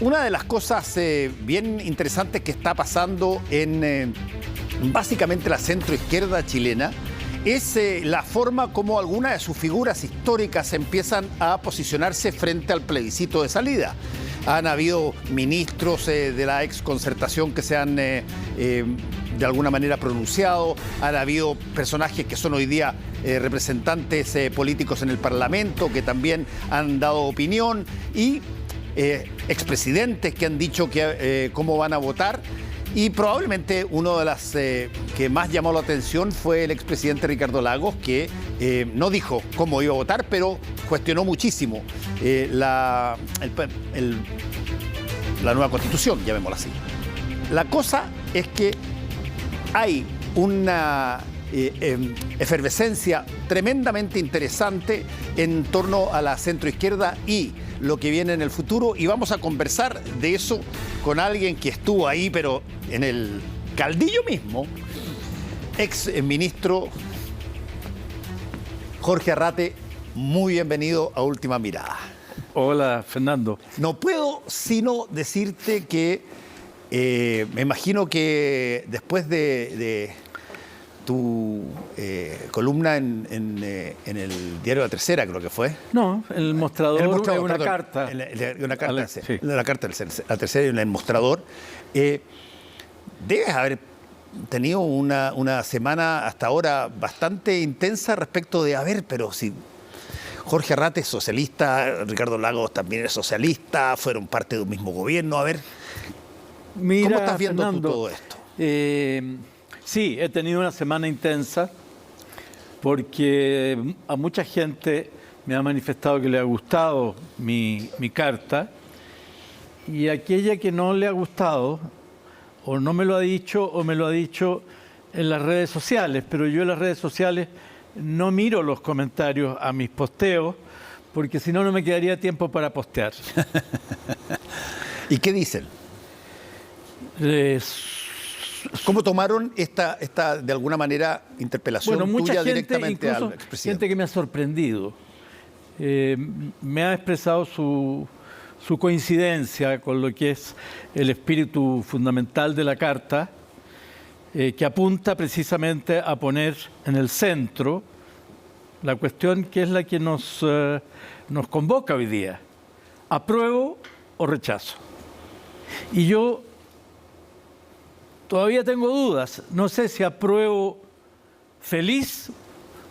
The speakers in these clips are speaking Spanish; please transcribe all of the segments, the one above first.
Una de las cosas bien interesantes que está pasando en básicamente la centroizquierda chilena es la forma como algunas de sus figuras históricas empiezan a posicionarse frente al plebiscito de salida. Han habido ministros de la exconcertación que se han de alguna manera pronunciado, han habido personajes que son hoy día representantes políticos en el Parlamento que también han dado opinión y expresidentes que han dicho que, cómo van a votar. Y probablemente uno de las que más llamó la atención fue el expresidente Ricardo Lagos, que no dijo cómo iba a votar, pero cuestionó muchísimo la nueva constitución, llamémosla así. La cosa es que hay una efervescencia tremendamente interesante en torno a la centroizquierda y lo que viene en el futuro, y vamos a conversar de eso con alguien que estuvo ahí, pero en el caldillo mismo, ex ministro Jorge Arrate. Muy bienvenido a Última Mirada. Hola, Fernando. No puedo sino decirte que me imagino que después de tu columna en el diario La Tercera, creo que fue. No, el mostrador, una perdón, carta. Una carta, Sí. la carta de La Tercera y en el mostrador. Debes haber tenido una semana hasta ahora bastante intensa respecto de, a ver, pero si Jorge Arrate es socialista, Ricardo Lagos también es socialista, fueron parte de un mismo gobierno, a ver, Mira, ¿cómo estás viendo Fernando, tú todo esto? Sí, he tenido una semana intensa porque a mucha gente me ha manifestado que le ha gustado mi carta, y aquella que no le ha gustado o no me lo ha dicho o me lo ha dicho en las redes sociales, pero yo en las redes sociales no miro los comentarios a mis posteos porque si no, no me quedaría tiempo para postear. ¿Y qué dicen? ¿Cómo tomaron esta de alguna manera, interpelación mucha tuya gente, directamente al incluso expresidente? gente que me ha sorprendido. Me ha expresado su coincidencia con lo que es el espíritu fundamental de la Carta, que apunta precisamente a poner en el centro la cuestión que es la que nos convoca hoy día: apruebo o rechazo. Y yo todavía tengo dudas, no sé si apruebo feliz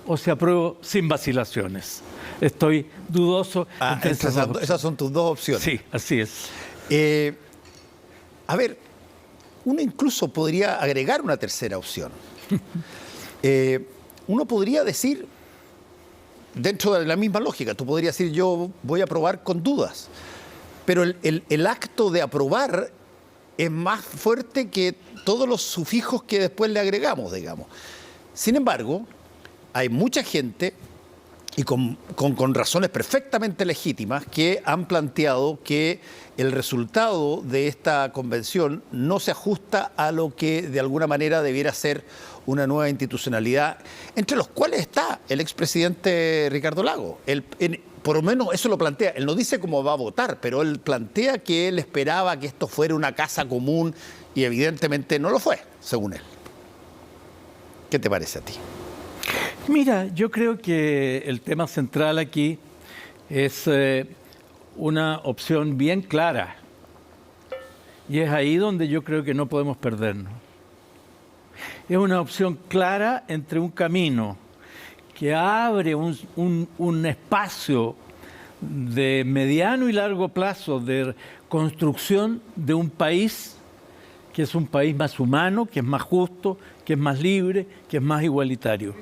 o si apruebo sin vacilaciones. Estoy dudoso. Esas son tus dos opciones. Sí, así es. A ver, uno incluso podría agregar una tercera opción. Uno podría decir, dentro de la misma lógica, tú podrías decir yo voy a aprobar con dudas, pero el acto de aprobar es más fuerte que todos los sufijos que después le agregamos, digamos. Sin embargo, hay mucha gente, y con razones perfectamente legítimas, que han planteado que el resultado de esta convención no se ajusta a lo que de alguna manera debiera ser una nueva institucionalidad, entre los cuales está el expresidente Ricardo Lagos. Por lo menos eso lo plantea. Él no dice cómo va a votar, pero él plantea que él esperaba que esto fuera una casa común y evidentemente no lo fue, según él. ¿Qué te parece a ti? Mira, yo creo que el tema central aquí es una opción bien clara, y es ahí donde yo creo que no podemos perdernos. Es una opción clara entre un camino que abre un espacio de mediano y largo plazo de construcción de un país que es un país más humano, que es más justo, que es más libre, que es más igualitario.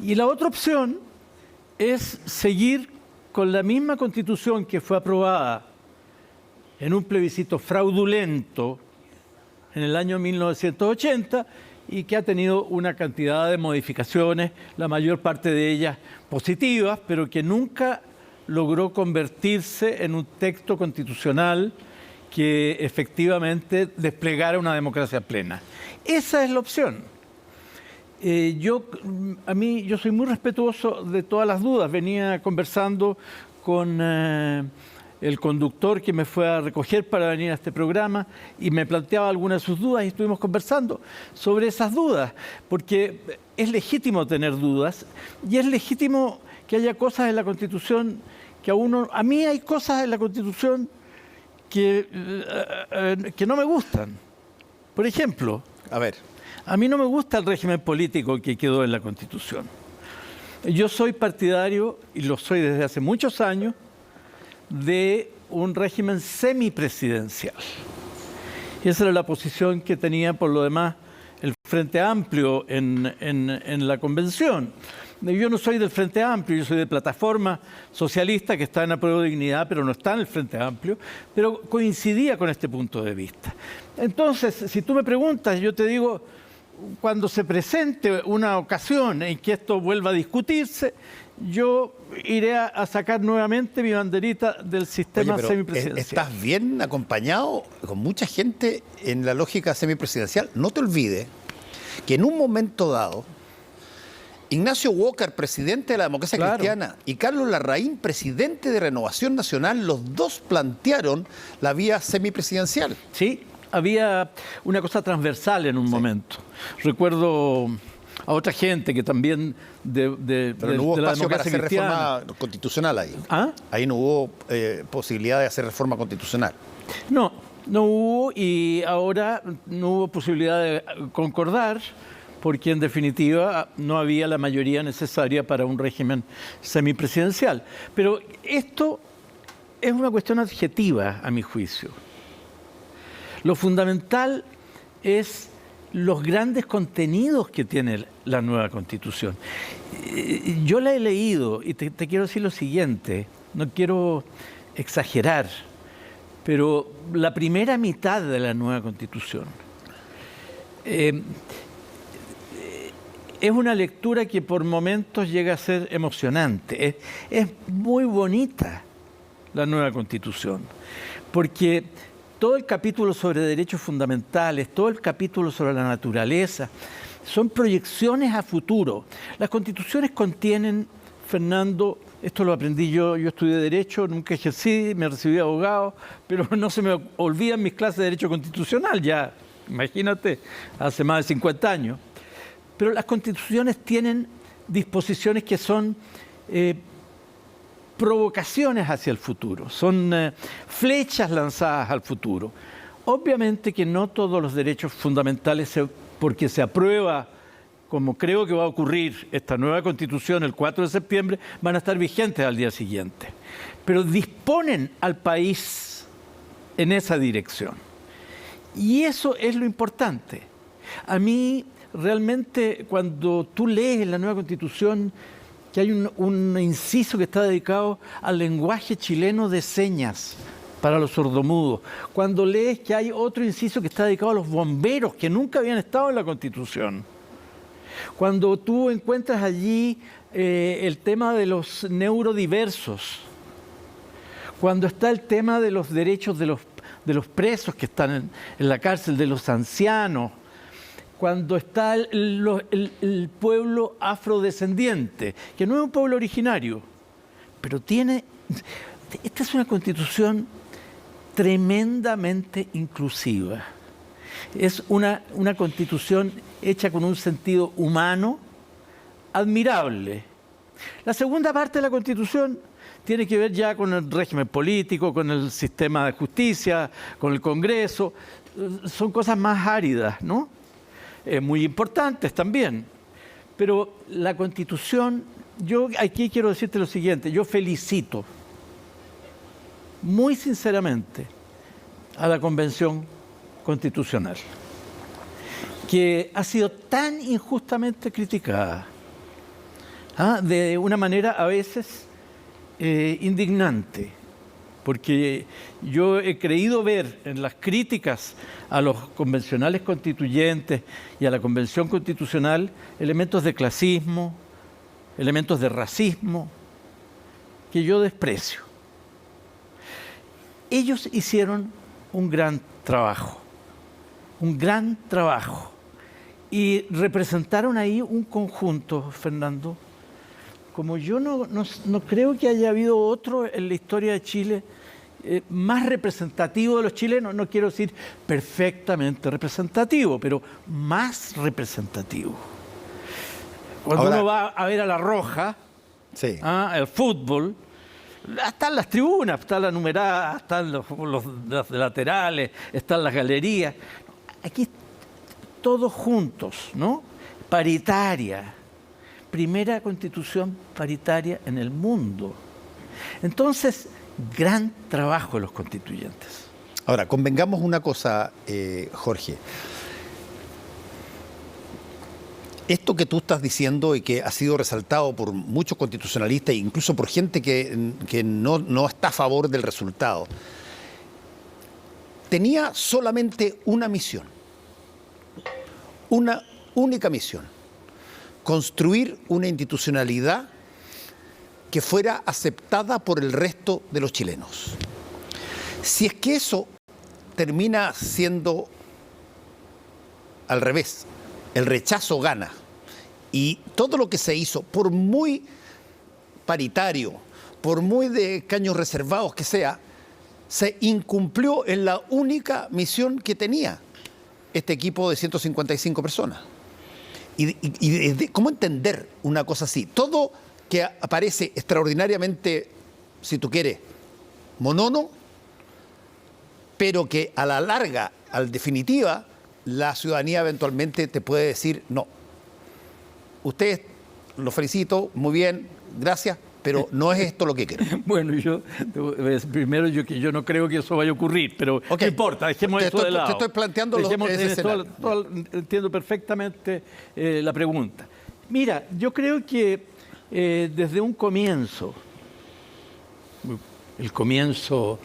Y la otra opción es seguir con la misma Constitución que fue aprobada en un plebiscito fraudulento en el año 1980 y que ha tenido una cantidad de modificaciones, la mayor parte de ellas positivas, pero que nunca logró convertirse en un texto constitucional que efectivamente desplegara una democracia plena. Esa es la opción. Yo soy muy respetuoso de todas las dudas. Venía conversando con el conductor que me fue a recoger para venir a este programa y me planteaba algunas de sus dudas y estuvimos conversando sobre esas dudas, porque es legítimo tener dudas y es legítimo que haya cosas en la Constitución que a mí hay cosas en la Constitución que no me gustan. Por ejemplo, A ver, a mí no me gusta el régimen político que quedó en la Constitución. Yo soy partidario, y lo soy desde hace muchos años, de un régimen semipresidencial. Y esa era la posición que tenía, por lo demás, el Frente Amplio en la convención. Yo no soy del Frente Amplio, yo soy de Plataforma Socialista, que está en Apruebo de Dignidad, pero no está en el Frente Amplio, pero coincidía con este punto de vista. Entonces, si tú me preguntas, yo te digo, cuando se presente una ocasión en que esto vuelva a discutirse, yo iré a sacar nuevamente mi banderita del sistema oye, pero semipresidencial. estás bien acompañado con mucha gente en la lógica semipresidencial. No te olvides que en un momento dado, Ignacio Walker, presidente de la Democracia Claro. Cristiana, y Carlos Larraín, presidente de Renovación Nacional, los dos plantearon la vía semipresidencial. Sí, había una cosa transversal en un momento. Recuerdo a otra gente que también Pero no hubo de la espacio para democracia hacer cristiana. reforma constitucional ahí. ¿Ah? Ahí no hubo posibilidad de hacer reforma constitucional. No hubo, y ahora no hubo posibilidad de concordar porque en definitiva no había la mayoría necesaria para un régimen semipresidencial. Pero esto es una cuestión adjetiva, a mi juicio. Lo fundamental es los grandes contenidos que tiene la nueva Constitución. Yo la he leído y te quiero decir lo siguiente, no quiero exagerar, pero la primera mitad de la nueva Constitución es una lectura que por momentos llega a ser emocionante. Es muy bonita la nueva Constitución, porque todo el capítulo sobre derechos fundamentales, todo el capítulo sobre la naturaleza, son proyecciones a futuro. Las constituciones contienen, Fernando, esto lo aprendí yo estudié Derecho, nunca ejercí, me recibí de abogado, pero no se me olvidan mis clases de Derecho Constitucional ya, imagínate, hace más de 50 años. Pero las constituciones tienen disposiciones que son provocaciones hacia el futuro, son flechas lanzadas al futuro. Obviamente que no todos los derechos fundamentales, porque se aprueba, como creo que va a ocurrir esta nueva Constitución el 4 de septiembre, van a estar vigentes al día siguiente. Pero disponen al país en esa dirección. Y eso es lo importante. A mí, realmente, cuando tú lees en la nueva Constitución que hay un inciso que está dedicado al lenguaje chileno de señas para los sordomudos. Cuando lees que hay otro inciso que está dedicado a los bomberos, que nunca habían estado en la Constitución. Cuando tú encuentras allí el tema de los neurodiversos. Cuando está el tema de los derechos de los presos que están en la cárcel, de los ancianos. Cuando está el pueblo afrodescendiente, que no es un pueblo originario, pero tiene... Esta es una constitución tremendamente inclusiva. Es una constitución hecha con un sentido humano admirable. La segunda parte de la constitución tiene que ver ya con el régimen político, con el sistema de justicia, con el Congreso. Son cosas más áridas, ¿no? Muy importantes también. Pero la Constitución, yo aquí quiero decirte lo siguiente, yo felicito muy sinceramente a la Convención Constitucional, que ha sido tan injustamente criticada, de una manera a veces indignante. Porque yo he creído ver en las críticas a los convencionales constituyentes y a la Convención Constitucional elementos de clasismo, elementos de racismo, que yo desprecio. Ellos hicieron un gran trabajo, y representaron ahí un conjunto, Fernando, como yo no creo que haya habido otro en la historia de Chile más representativo de los chilenos, no quiero decir perfectamente representativo, pero más representativo. Cuando Ahora, uno va a ver a La Roja, sí. el fútbol, están las tribunas, están las numeradas, están los laterales, están las galerías. Aquí todos juntos, ¿no? Paritaria. Primera constitución paritaria en el mundo. Entonces, gran trabajo de los constituyentes. Ahora, convengamos una cosa, Jorge. Esto que tú estás diciendo y que ha sido resaltado por muchos constitucionalistas e incluso por gente que no está a favor del resultado, tenía solamente una misión, una única misión: construir una institucionalidad que fuera aceptada por el resto de los chilenos. Si es que eso termina siendo al revés, el rechazo gana, y todo lo que se hizo, por muy paritario, por muy de caños reservados que sea, se incumplió en la única misión que tenía este equipo de 155 personas. ¿Cómo entender una cosa así? Todo que aparece extraordinariamente, si tú quieres, monono, pero que a la larga, al definitiva, la ciudadanía eventualmente te puede decir: no, usted, lo felicito, muy bien, gracias, pero no es esto lo que quiero. Bueno, primero yo no creo que eso vaya a ocurrir, pero no importa, dejemos eso de lado. Te estoy planteando ese escenario. Entiendo perfectamente la pregunta. Mira, yo creo que desde un comienzo, el comienzo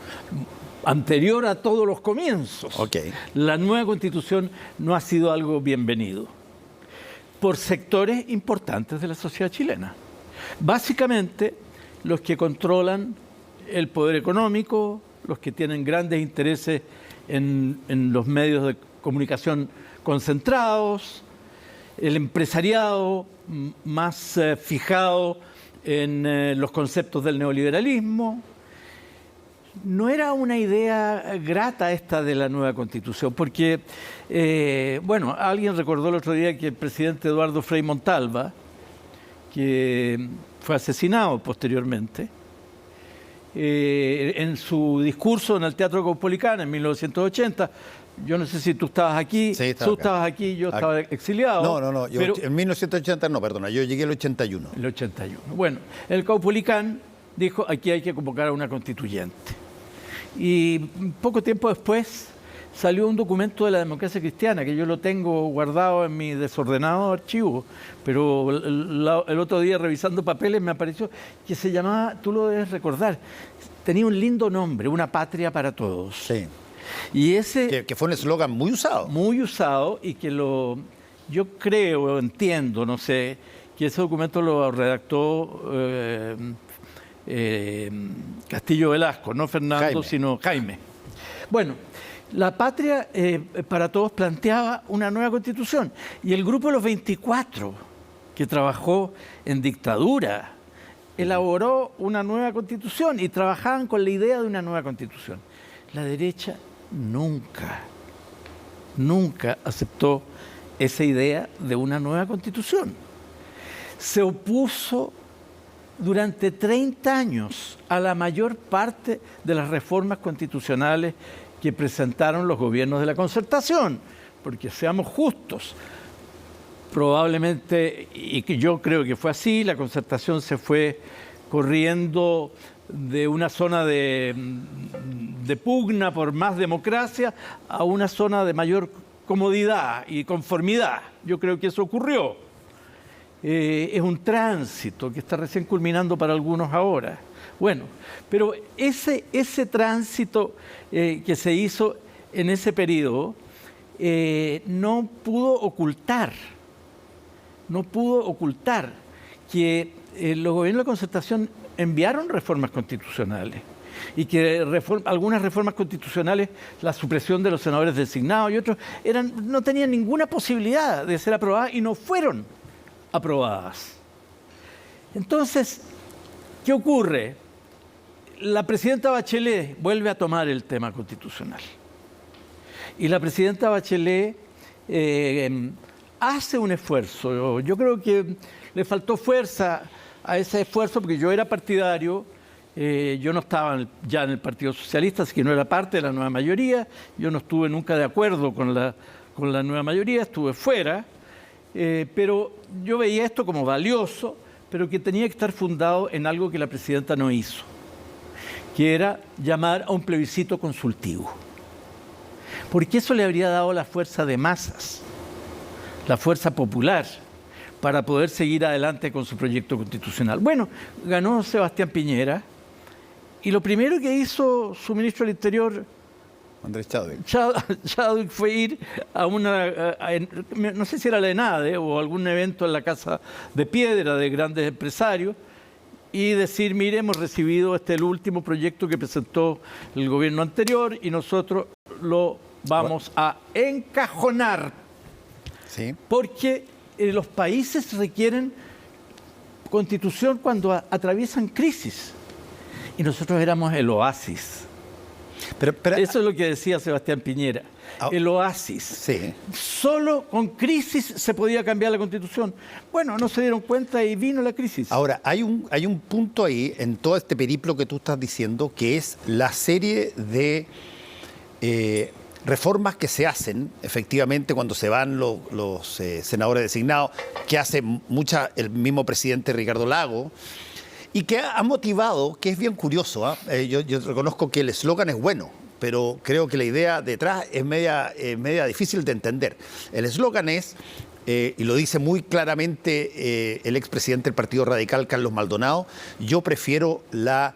anterior a todos los comienzos, la nueva Constitución no ha sido algo bienvenido por sectores importantes de la sociedad chilena. Básicamente, los que controlan el poder económico, los que tienen grandes intereses en los medios de comunicación concentrados, el empresariado más fijado en los conceptos del neoliberalismo. No era una idea grata esta de la nueva Constitución, porque, alguien recordó el otro día que el presidente Eduardo Frei Montalva, que fue asesinado posteriormente, en su discurso en el Teatro Caupolicán en 1980, yo no sé si tú estabas aquí, sí, estabas aquí, yo estaba exiliado. No, yo, en 1980 no, perdona, yo llegué el 81. El 81. Bueno, el Caupolicán dijo: aquí hay que convocar a una constituyente. Y poco tiempo después salió un documento de la Democracia Cristiana, que yo lo tengo guardado en mi desordenado archivo, pero el otro día revisando papeles me apareció, que se llamaba, tú lo debes recordar, tenía un lindo nombre: Una Patria para Todos. Sí. Y ese, que fue un eslogan muy usado. Muy usado, y que yo creo, entiendo, no sé, que ese documento lo redactó Castillo Velasco, no Fernando, sino Jaime. Bueno, La Patria para Todos planteaba una nueva Constitución, y el grupo de los 24, que trabajó en dictadura, elaboró una nueva Constitución y trabajaban con la idea de una nueva Constitución. La derecha nunca aceptó esa idea de una nueva Constitución. Se opuso durante 30 años a la mayor parte de las reformas constitucionales que presentaron los gobiernos de la Concertación, porque seamos justos, probablemente, y que yo creo que fue así, la Concertación se fue corriendo de una zona de pugna por más democracia a una zona de mayor comodidad y conformidad. Yo creo que eso ocurrió. Es un tránsito que está recién culminando para algunos ahora. Bueno, pero ese tránsito que se hizo en ese periodo no pudo ocultar que los gobiernos de la Concertación enviaron reformas constitucionales, y que algunas reformas constitucionales, la supresión de los senadores designados y otros, no tenían ninguna posibilidad de ser aprobadas y no fueron aprobadas. Entonces, ¿qué ocurre? la presidenta Bachelet vuelve a tomar el tema constitucional. Y la presidenta Bachelet hace un esfuerzo. Yo creo que le faltó fuerza a ese esfuerzo porque yo era partidario. Yo no estaba ya en el Partido Socialista, así que no era parte de la nueva mayoría. Yo no estuve nunca de acuerdo con la nueva mayoría, estuve fuera. Pero yo veía esto como valioso, pero que tenía que estar fundado en algo que la presidenta no hizo, que era llamar a un plebiscito consultivo. Porque eso le habría dado la fuerza de masas, la fuerza popular, para poder seguir adelante con su proyecto constitucional. Bueno, ganó Sebastián Piñera, y lo primero que hizo su ministro del Interior, Andrés Chadwick. Chadwick, fue ir a no sé si era la ENADE o algún evento en la Casa de Piedra de grandes empresarios, y decir, mire, hemos recibido el último proyecto que presentó el gobierno anterior y nosotros lo vamos a encajonar. Sí. Porque los países requieren constitución cuando atraviesan crisis. Y nosotros éramos el oasis. Pero, eso es lo que decía Sebastián Piñera. El oasis. Sí. Solo con crisis se podía cambiar la Constitución. Bueno, no se dieron cuenta y vino la crisis. Ahora, hay un punto ahí, en todo este periplo que tú estás diciendo, que es la serie de reformas que se hacen, efectivamente, cuando se van los senadores designados, que hace el mismo presidente Ricardo Lagos, y que ha motivado, que es bien curioso, yo reconozco que el eslogan es bueno, pero creo que la idea detrás es media difícil de entender. El eslogan es, y lo dice muy claramente el expresidente del Partido Radical, Carlos Maldonado, yo prefiero la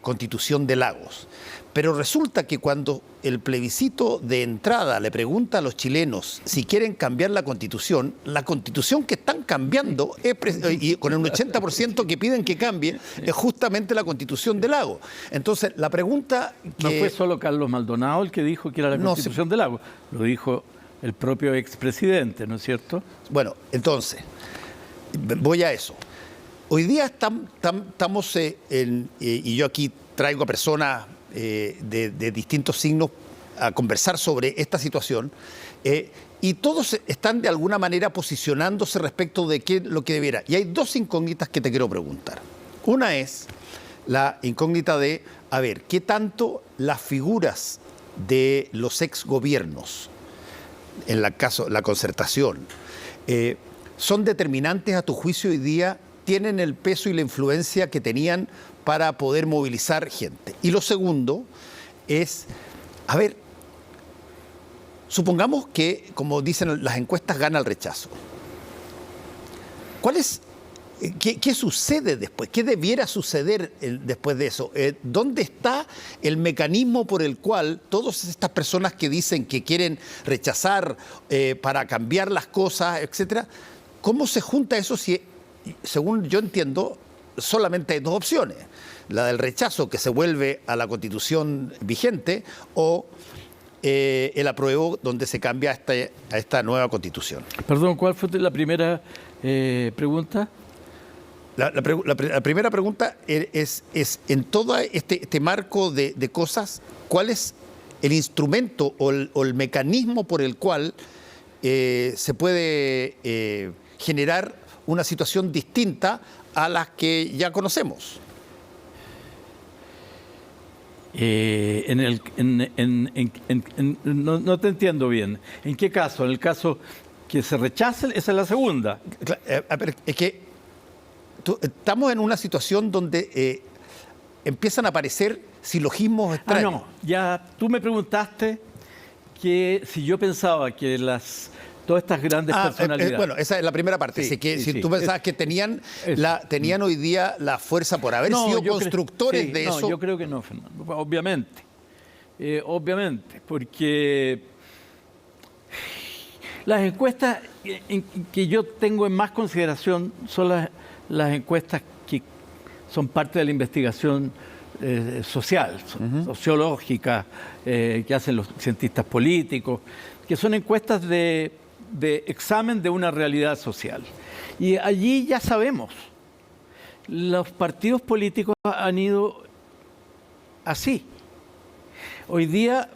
Constitución de Lagos. Pero resulta que cuando el plebiscito de entrada le pregunta a los chilenos si quieren cambiar la Constitución que están cambiando, y con el 80% que piden que cambie, es justamente la Constitución de Lagos. Entonces, la pregunta que... No fue solo Carlos Maldonado el que dijo que era la Constitución de Lagos, lo dijo el propio expresidente, ¿no es cierto? Bueno, entonces, voy a eso. Hoy día estamos y yo aquí traigo a personas de distintos signos a conversar sobre esta situación, y todos están de alguna manera posicionándose respecto de lo que debiera. Y hay dos incógnitas que te quiero preguntar. Una es la incógnita de, a ver, ¿qué tanto las figuras de los exgobiernos, en el caso la concertación, son determinantes a tu juicio hoy día, tienen el peso y la influencia que tenían para poder movilizar gente? Y lo segundo es, a ver, supongamos que, como dicen las encuestas, gana el rechazo. ¿Qué sucede después? ¿Qué debiera suceder después de eso? ¿Dónde está el mecanismo por el cual todas estas personas que dicen que quieren rechazar para cambiar las cosas, etcétera, cómo se junta eso si, según yo entiendo, solamente hay dos opciones: la del rechazo, que se vuelve a la Constitución vigente, o el apruebo, donde se cambia a esta nueva Constitución? Perdón, ¿cuál fue la primera pregunta? La primera pregunta es en todo este marco de cosas, ¿cuál es el instrumento o el mecanismo por el cual se puede generar una situación distinta a las que ya conocemos? No te entiendo bien. ¿En qué caso? ¿En el caso que se rechace? Esa es la segunda. Es que estamos en una situación donde empiezan a aparecer silogismos extraños. No, ya tú me preguntaste que si yo pensaba que todas estas grandes personalidades... Bueno, esa es la primera parte. Sí, Si tú pensabas que tenían hoy día la fuerza por haber sido constructores de eso... No, yo creo que no, Fernando, obviamente. Obviamente, porque las encuestas que yo tengo en más consideración son las encuestas que son parte de la investigación social, sociológica, que hacen los cientistas políticos, que son encuestas de examen de una realidad social. Y allí ya sabemos, los partidos políticos han ido así. Hoy día,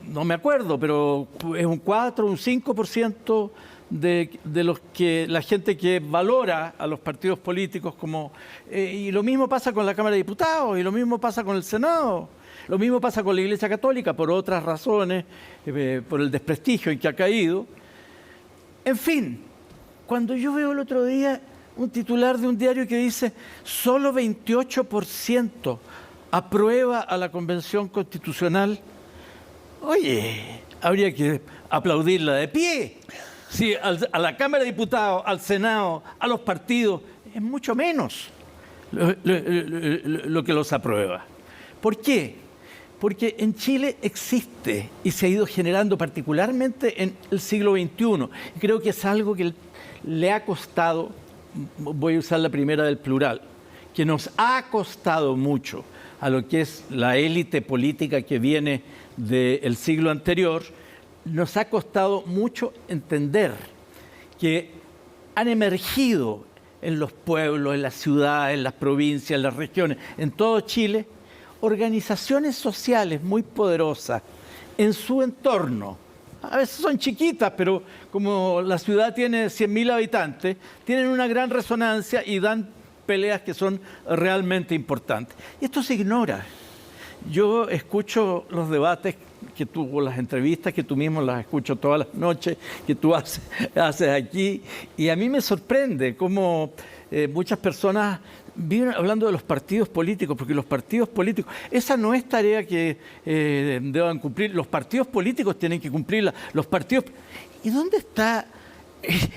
no me acuerdo, pero es un 4, un 5% de la gente que valora a los partidos políticos como... y lo mismo pasa con la Cámara de Diputados, y lo mismo pasa con el Senado, lo mismo pasa con la Iglesia Católica, por otras razones, por el desprestigio en que ha caído. En fin, cuando yo veo el otro día un titular de un diario que dice solo 28% aprueba a la Convención Constitucional, oye, habría que aplaudirla de pie. Si a la Cámara de Diputados, al Senado, a los partidos, es mucho menos lo que los aprueba. ¿Por qué? Porque en Chile existe y se ha ido generando particularmente en el siglo XXI. Y creo que es algo que le ha costado, voy a usar la primera del plural, que nos ha costado mucho a lo que es la élite política que viene del siglo anterior, nos ha costado mucho entender que han emergido en los pueblos, en las ciudades, en las provincias, en las regiones, en todo Chile, organizaciones sociales muy poderosas en su entorno. A veces son chiquitas, pero como la ciudad tiene 100.000 habitantes, tienen una gran resonancia y dan peleas que son realmente importantes. Y esto se ignora. Yo escucho los debates que tú, las entrevistas que tú mismo las escucho todas las noches, que tú haces aquí, y a mí me sorprende cómo muchas personas viven hablando de los partidos políticos, porque los partidos políticos, esa no es tarea que deban cumplir, los partidos políticos tienen que cumplirla, los partidos... ¿Y dónde está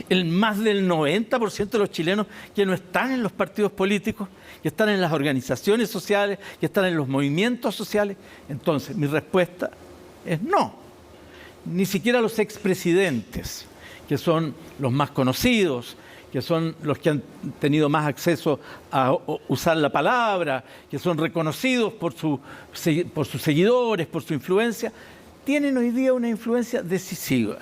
el más del 90% de los chilenos que no están en los partidos políticos, que están en las organizaciones sociales, que están en los movimientos sociales? Entonces, mi respuesta es no. Ni siquiera los expresidentes, que son los más conocidos, que son los que han tenido más acceso a usar la palabra, que son reconocidos por sus seguidores, por su influencia, tienen hoy día una influencia decisiva.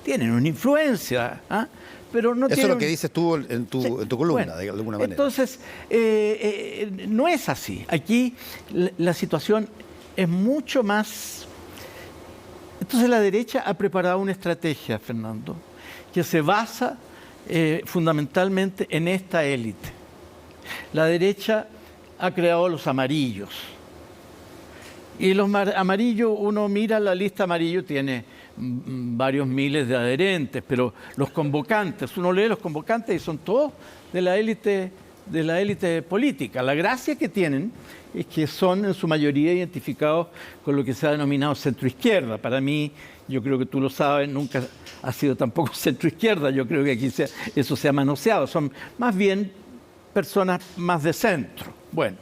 Tienen una influencia, ¿ah? Pero no tienen... Eso es lo que dices tú en tu columna, bueno, de alguna manera. Entonces, no es así. Aquí la situación es mucho más... Entonces la derecha ha preparado una estrategia, Fernando, que se basa fundamentalmente en esta élite. La derecha ha creado los amarillos. Y los amarillos, uno mira la lista amarillo, tiene varios miles de adherentes, pero los convocantes, uno lee los convocantes y son todos de la élite política. La gracia que tienen es que son en su mayoría identificados con lo que se ha denominado centroizquierda. Para mí, yo creo que tú lo sabes, nunca ha sido tampoco centroizquierda, yo creo que aquí eso se ha manoseado, son más bien personas más de centro. Bueno,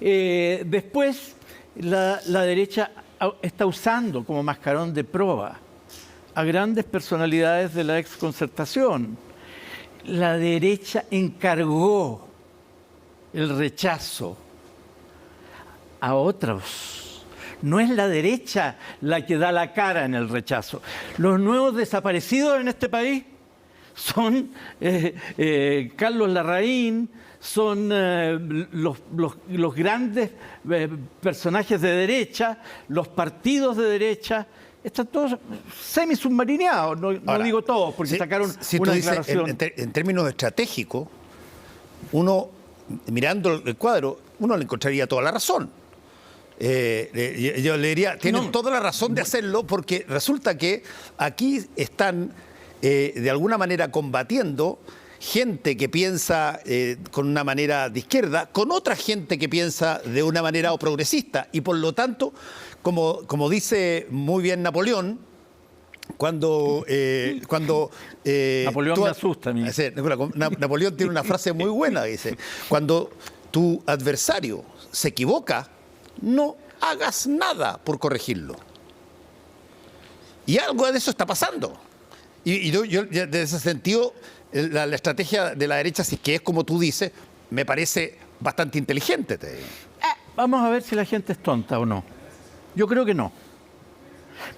después la derecha está usando como mascarón de proa a grandes personalidades de la exconcertación. La derecha encargó el rechazo a otros. No es la derecha la que da la cara en el rechazo. Los nuevos desaparecidos en este país son Carlos Larraín, son los grandes personajes de derecha, los partidos de derecha, están todos semi-submarineados, no digo todos, porque sacaron una declaración. En términos estratégicos, uno, mirando el cuadro, uno le encontraría toda la razón. Yo le diría, tienen toda la razón de hacerlo, porque resulta que aquí están de alguna manera combatiendo gente que piensa con una manera de izquierda, con otra gente que piensa de una manera o progresista. Y por lo tanto, como dice muy bien Napoleón, cuando Napoleón me asusta a mí. Napoleón tiene una frase muy buena, dice: cuando tu adversario se equivoca, no hagas nada por corregirlo. Y algo de eso está pasando. Y yo, de ese sentido, la estrategia de la derecha, si es que es como tú dices, me parece bastante inteligente. Te digo. Vamos a ver si la gente es tonta o no. Yo creo que no.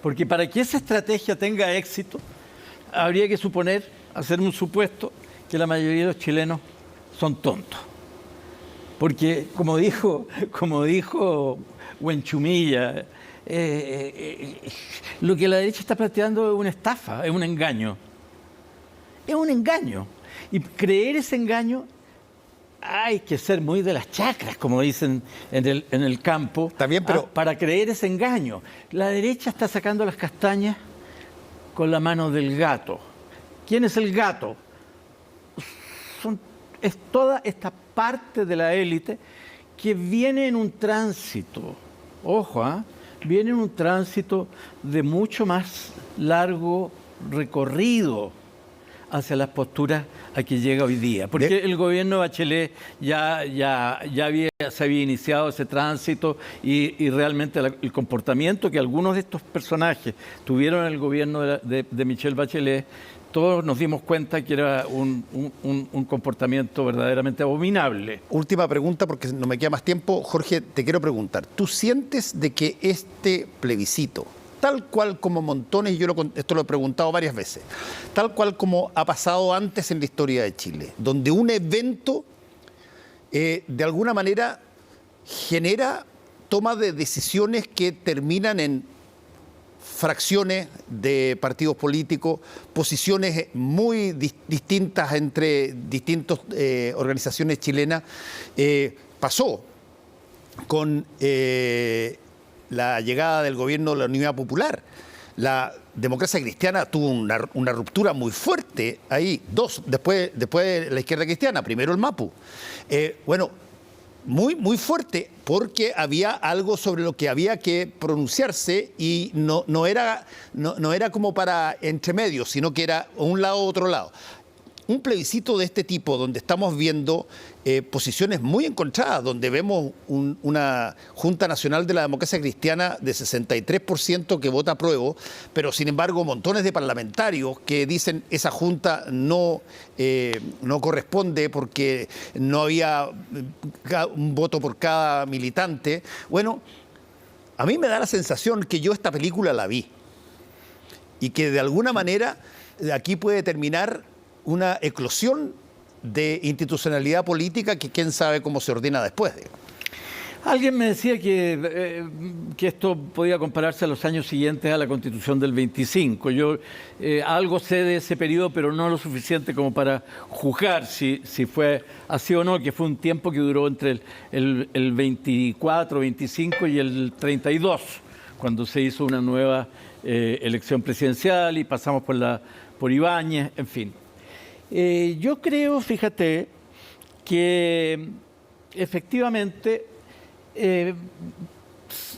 Porque para que esa estrategia tenga éxito, habría que hacer un supuesto, que la mayoría de los chilenos son tontos. Porque, como dijo Huenchumilla, lo que la derecha está planteando es una estafa, es un engaño. Es un engaño. Y creer ese engaño hay que ser muy de las chacras, como dicen en el campo, Está bien, pero para creer ese engaño. La derecha está sacando las castañas con la mano del gato. ¿Quién es el gato? Es toda esta parte de la élite que viene en un tránsito, ojo, viene en un tránsito de mucho más largo recorrido hacia las posturas a que llega hoy día. Porque el gobierno de Bachelet se había iniciado ese tránsito y realmente el comportamiento que algunos de estos personajes tuvieron en el gobierno de Michelle Bachelet, todos nos dimos cuenta que era un comportamiento verdaderamente abominable. última pregunta, porque no me queda más tiempo. Jorge, te quiero preguntar, ¿tú sientes de que este plebiscito, tal cual como montones, y esto lo he preguntado varias veces, tal cual como ha pasado antes en la historia de Chile, donde un evento de alguna manera genera toma de decisiones que terminan en fracciones de partidos políticos, posiciones muy distintas entre distintas organizaciones chilenas, pasó con la llegada del gobierno de la Unidad Popular. La democracia cristiana tuvo una ruptura muy fuerte ahí, después de la izquierda cristiana, primero el MAPU. Muy fuerte, porque había algo sobre lo que había que pronunciarse y no era como para entremedio, sino que era un lado u otro lado. Un plebiscito de este tipo, donde estamos viendo posiciones muy encontradas, donde vemos una Junta Nacional de la Democracia Cristiana de 63% que vota apruebo, pero sin embargo montones de parlamentarios que dicen esa Junta no corresponde porque no había un voto por cada militante. Bueno, a mí me da la sensación que yo esta película la vi y que de alguna manera aquí puede terminar una eclosión de institucionalidad política que quién sabe cómo se ordena después. Alguien me decía que esto podía compararse a los años siguientes a la Constitución del 25. Yo algo sé de ese periodo, pero no lo suficiente como para juzgar si fue así o no, que fue un tiempo que duró entre el 24, 25 y el 32, cuando se hizo una nueva elección presidencial y pasamos por Ibáñez, en fin. Yo creo, fíjate, que efectivamente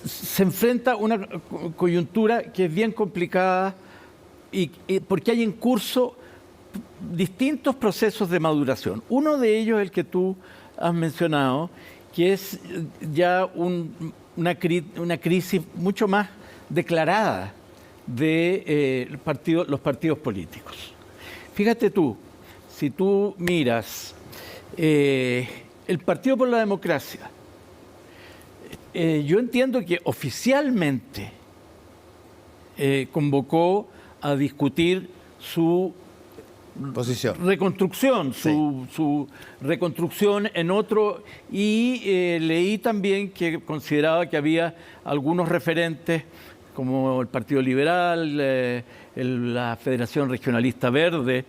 se enfrenta una coyuntura que es bien complicada y porque hay en curso distintos procesos de maduración. Uno de ellos es el que tú has mencionado, que es ya una crisis mucho más declarada de los partidos políticos. Fíjate tú, si tú miras el Partido por la Democracia, yo entiendo que oficialmente convocó a discutir su Posición. reconstrucción, Sí. su reconstrucción en otro, y leí también que consideraba que había algunos referentes como el Partido Liberal, la Federación Regionalista Verde,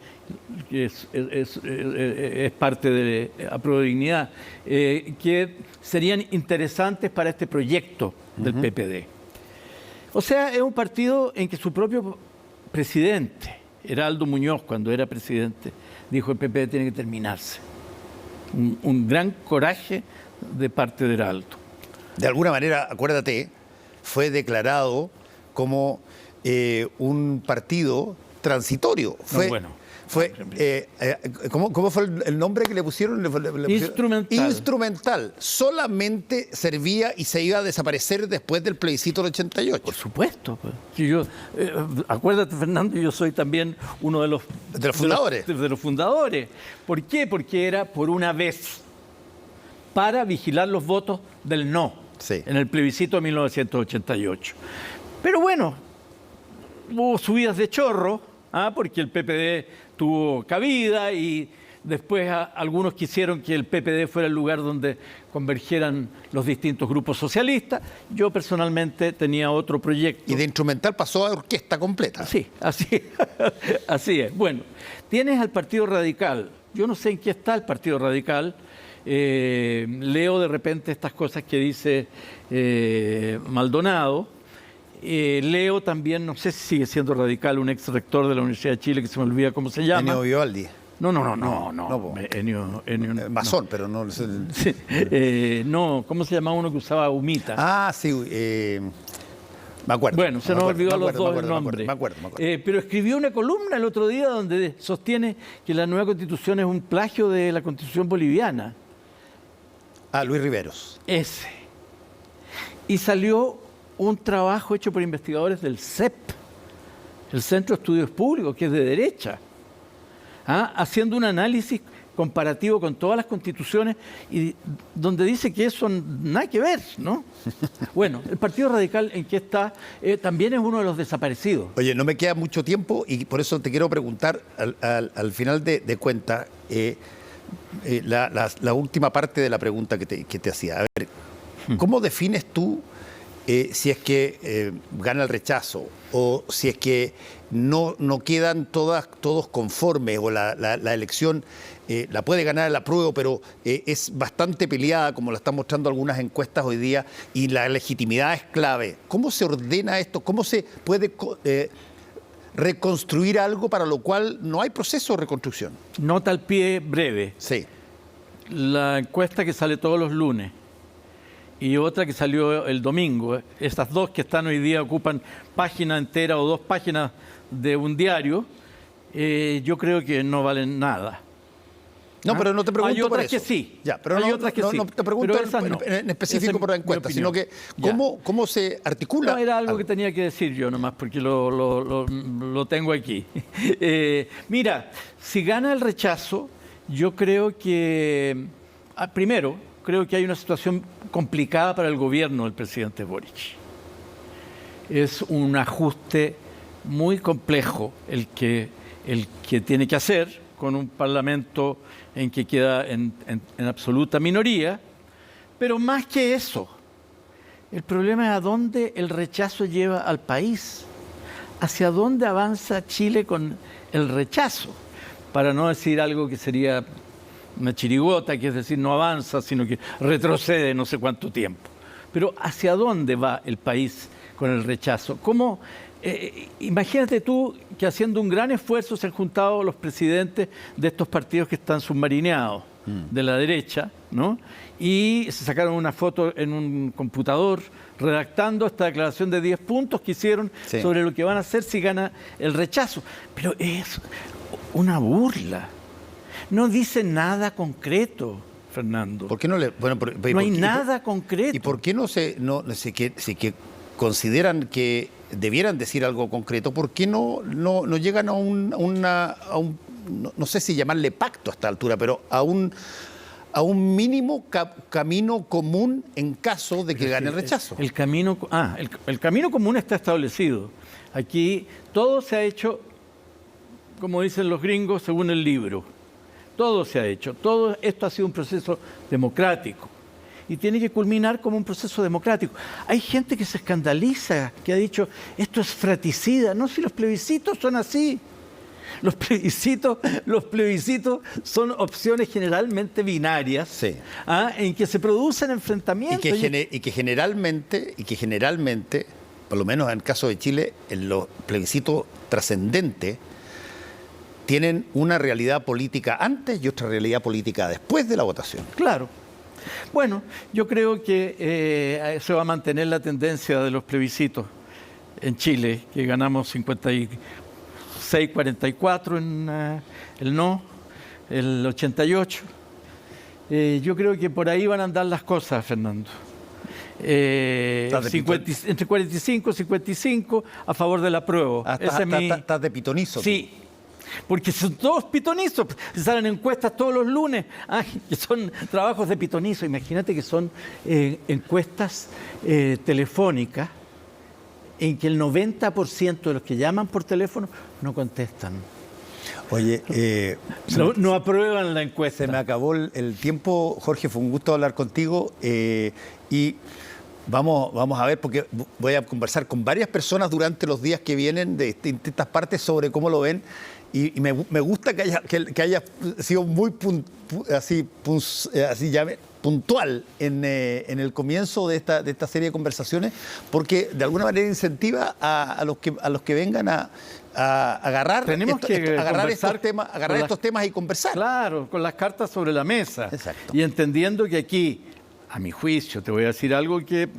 que es parte de Apruebo Dignidad, que serían interesantes para este proyecto del PPD. O sea, es un partido en que su propio presidente, Heraldo Muñoz, cuando era presidente, dijo el PPD tiene que terminarse. Un gran coraje de parte de Heraldo. De alguna manera, acuérdate, fue declarado como un partido transitorio. ¿Cómo fue el nombre que le pusieron? Instrumental. Instrumental. Solamente servía y se iba a desaparecer después del plebiscito del 88. Por supuesto. Pues. Acuérdate, Fernando, yo soy también uno de los fundadores. De los fundadores. ¿Por qué? Porque era por una vez para vigilar los votos del no, sí, en el plebiscito de 1988. Pero bueno, hubo subidas de chorro, porque el PPD tuvo cabida y Después algunos quisieron que el PPD fuera el lugar donde convergieran los distintos grupos socialistas. Yo personalmente tenía otro proyecto. Y de instrumental pasó a orquesta completa. Sí, así es. Bueno, tienes al Partido Radical. Yo no sé en qué está el Partido Radical. Leo de repente estas cosas que dice Maldonado. Leo también, no sé si sigue siendo radical, un ex rector de la Universidad de Chile, que se me olvida cómo se llama. Ennio Vivaldi. No. Masón, pero no. Sí, no, ¿cómo se llamaba uno que usaba humita? Ah, sí. Me acuerdo. Bueno, se nos olvidó a los dos el nombre. Me acuerdo. Pero escribió una columna el otro día donde sostiene que la nueva constitución es un plagio de la constitución boliviana. Ah, Luis Riveros. Ese. Y salió un trabajo hecho por investigadores del CEP, el Centro de Estudios Públicos, que es de derecha, haciendo un análisis comparativo con todas las constituciones y donde dice que eso nada que ver, ¿no? Bueno, el Partido Radical en que está también es uno de los desaparecidos. Oye, no me queda mucho tiempo y por eso te quiero preguntar al final de cuentas la última parte de la pregunta que te hacía. A ver, ¿cómo defines tú si es que gana el rechazo o si es que no quedan todos conformes o la elección la puede ganar el apruebo, pero es bastante peleada, como la están mostrando algunas encuestas hoy día, y la legitimidad es clave? ¿Cómo se ordena esto? ¿Cómo se puede reconstruir algo para lo cual no hay proceso de reconstrucción? Nota al pie breve. Sí. La encuesta que sale todos los lunes y otra que salió el domingo, estas dos que están hoy día ocupan página entera o 2 páginas de un diario, yo creo que no valen nada. No, pero no te pregunto hay otras por eso. que sí. Ya, pero hay otras que sí. No te pregunto en específico por la encuesta, sino que cómo se articula. No, era algo que tenía que decir yo nomás, porque lo tengo aquí. Mira, si gana el rechazo, yo creo que, primero, creo que hay una situación complicada para el gobierno del presidente Boric. Es un ajuste muy complejo el que tiene que hacer con un parlamento en que queda en absoluta minoría, pero más que eso, el problema es a dónde el rechazo lleva al país, hacia dónde avanza Chile con el rechazo, para no decir algo que sería una chirigota, que es decir, no avanza, sino que retrocede no sé cuánto tiempo. Pero ¿hacia dónde va el país con el rechazo? ¿Cómo? Imagínate tú que haciendo un gran esfuerzo se han juntado los presidentes de estos partidos que están submarineados de la derecha, ¿no? Y se sacaron una foto en un computador redactando esta declaración de 10 puntos que hicieron sobre lo que van a hacer si gana el rechazo. Pero es una burla. No dice nada concreto, Fernando. ¿Por qué no le...? Bueno, no hay nada concreto. ¿Y por qué no se que consideran que debieran decir algo concreto? ¿Por qué no llegan a un no sé si llamarle pacto a esta altura, pero a un mínimo camino común en caso de que gane el rechazo? El camino común está establecido. Aquí todo se ha hecho, como dicen los gringos, según el libro. Todo se ha hecho. Todo esto ha sido un proceso democrático. Y tiene que culminar como un proceso democrático. Hay gente que se escandaliza, que ha dicho, esto es fratricida. No, si los plebiscitos son así. Los plebiscitos son opciones generalmente binarias, en que se producen enfrentamientos. Y que generalmente, por lo menos en el caso de Chile, en los plebiscitos trascendentes, tienen una realidad política antes y otra realidad política después de la votación. Claro. Bueno, yo creo que se va a mantener la tendencia de los plebiscitos en Chile, que ganamos 56-44 en el no, el 88. Yo creo que por ahí van a andar las cosas, Fernando. Entre 45 y 55 a favor del apruebo. Estás de pitonizo. Sí. Porque son todos pitonizos, se salen encuestas todos los lunes, que son trabajos de pitonizo. Imagínate que son encuestas telefónicas en que el 90% de los que llaman por teléfono no contestan. Oye, No aprueban la se me encuesta. acabó el tiempo. Jorge, fue un gusto hablar contigo. Y vamos a ver, porque voy a conversar con varias personas durante los días que vienen de distintas partes sobre cómo lo ven. Y me gusta que haya sido muy puntual en el comienzo de esta serie de conversaciones, porque de alguna manera incentiva a los que vengan a agarrar, Tenemos que agarrar conversar estos temas y conversar. Claro, con las cartas sobre la mesa. Exacto. Y entendiendo que aquí, a mi juicio, te voy a decir algo que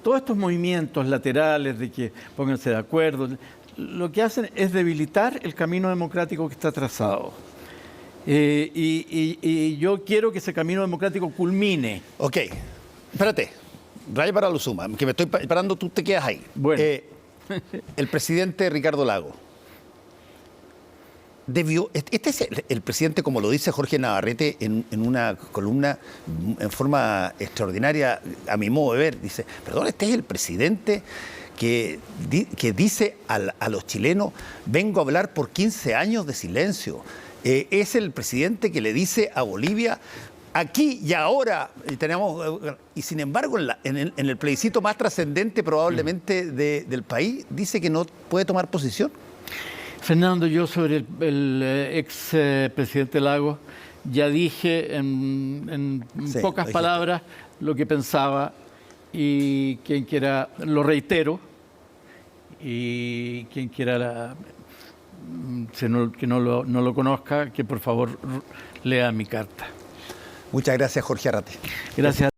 todos estos movimientos laterales de que pónganse de acuerdo, lo que hacen es debilitar el camino democrático que está trazado. Y yo quiero que ese camino democrático culmine. Ok, espérate, Raya para Luzuma, que me estoy parando, tú te quedas ahí. Bueno. El presidente Ricardo Lagos debió, este es el presidente, como lo dice Jorge Navarrete en una columna en forma extraordinaria, a mi modo de ver, dice, perdón, este es el presidente que dice a los chilenos, vengo a hablar por 15 años de silencio. Es el presidente que le dice a Bolivia, aquí y ahora, y sin embargo en el plebiscito más trascendente probablemente del país, dice que no puede tomar posición. Fernando, yo sobre el ex presidente Lagos ya dije en Sí, pocas lo palabras lo que pensaba, y quien quiera, lo reitero, y quien quiera que no lo conozca, que por favor lea mi carta. Muchas gracias, Jorge Arrate. Gracias.